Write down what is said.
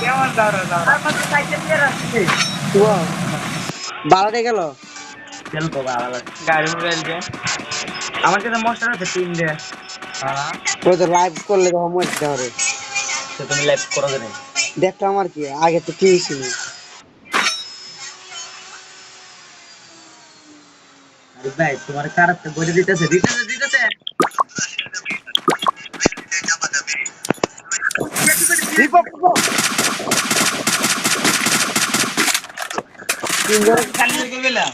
কেমন দাঁড়া দাঁড়া বাড়াতে গেল খেলবো বাবা গাড়ি উড়াইছে আমার কাছে মশলা আছে 3 দে ওই তো লাইভ করলে তো মরে যেতে পারে তো তুমি লাইভ করো কেন দেখতো আমার কি আগে তো কি ছিল আরে ভাই তোমার কারাতে বলে দিতেছে দিতেছে দিতেছে তিনজন খালি হয়ে গেলাম